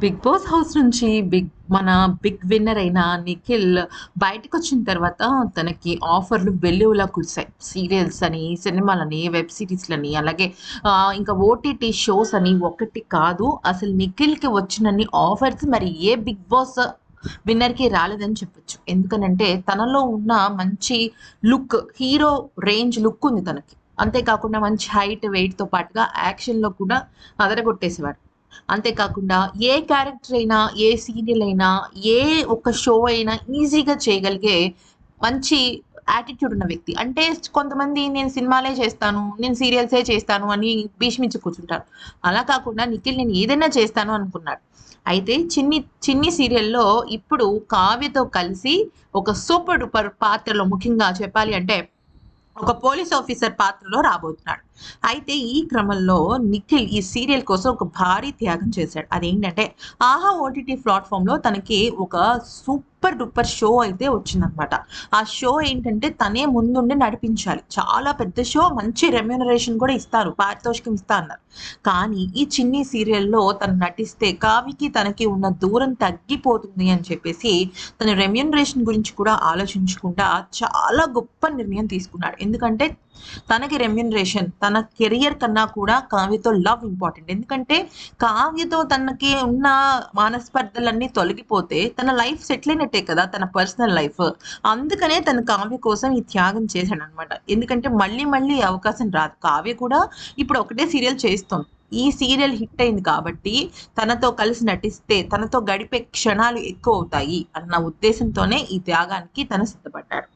Big boss house నుంచి మన big winner అయిన నిఖిల్ బయటకొచ్చిన తర్వాత తనకి ఆఫర్‌లు వెల్లువలా కురిసాయి. సీరియల్స్ అని, సినిమాలని, వెబ్ సీరీస్‌లని అలాగే ఇంకా ఓటీటీ షోస్ అని ఒకటి కాదు. అసలు నిఖిల్‌కి వచ్చినన్ని ఆఫర్స్ మరి ఏ బిగ్ బాస్ విన్నర్‌కి రాలేదని చెప్పొచ్చు. ఎందుకనంటే తనలో ఉన్న మంచి లుక్, హీరో రేంజ్ లుక్ ఉంది తనకి. అంతే కాకుండా మంచి హైట్, వెయిట్‌తో పాటుగా యాక్షన్‌లో కూడా అదరగొట్టేసేవాడు. అంతే కాకుండా ఏ క్యారెక్టర్ అయినా, ఏ సీరియల్ అయినా, ఏ ఒక్క షో అయినా ఈజీగా చేయగలిగే మంచి యాటిట్యూడ్ ఉన్న వ్యక్తి. అంటే కొంతమంది నేను సినిమాలే చేస్తాను, నేను సీరియల్సే చేస్తాను అని భీష్మించి కూర్చుంటారు. అలా కాకుండా నిఖిల్ నేను ఏదైనా చేస్తాను అనుకున్నాడు. అయితే 'చిన్ని' సీరియల్‌లో ఇప్పుడు కావ్యతో కలిసి ఒక సూపర్ డూపర్ పాత్రలో ముఖ్యంగా చెప్పాలి అంటే ఒక పోలీస్ ఆఫీసర్ పాత్రలో రాబోతున్నాడు. అయితే ఈ క్రమంలో నిఖిల్ ఈ సీరియల్ కోసం ఒక భారీ త్యాగం చేశాడు. అదేంటంటే 'ఆహా' ఓటీటీ ప్లాట్‌ఫార్మ్‌లో తనకి ఒక సూపర్ డూపర్ షో అయితే వచ్చిందనమాట. ఆ షో ఏంటంటే తనే ముందుండి నడిపించాలి. చాలా పెద్ద షో, మంచి రెమ్యూనరేషన్ కూడా ఇస్తారు. పారితోషికం ఇస్తా అన్నారు. కానీ ఈ 'చిన్ని' సీరియల్‌లో తను నటిస్తే కావ్యకి తనకి ఉన్న దూరం తగ్గిపోతుంది అని చెప్పేసి తన రెమ్యూనరేషన్ గురించి కూడా ఆలోచించకుండా చాలా గొప్ప నిర్ణయం తీసుకున్నాడు. ఎందుకంటే తనకి రెమ్యూనరేషన్ తన కెరియర్ కన్నా కూడా కావ్యతో లవ్ ఇంపార్టెంట్. ఎందుకంటే కావ్యతో తనకి ఉన్న మనస్పర్ధలన్నీ తొలగిపోతే తన లైఫ్ సెటిల్ అయినట్టే కదా! తన పర్సనల్ లైఫ్. అందుకనే తను కావ్య కోసం ఈ త్యాగం చేశాడనమాట. ఎందుకంటే మళ్ళీ మళ్ళీ ఈ అవకాశం రాదు. కావ్య కూడా ఇప్పుడు ఒకటే సీరియల్ చేస్తోంది. ఈ సీరియల్ హిట్ అయింది కాబట్టి తనతో కలిసి నటిస్తే తనతో గడిపే క్షణాలు ఎక్కువవుతాయి అన్న ఉద్దేశంతోనే ఈ త్యాగానికి తను సిద్ధపడ్డాడు.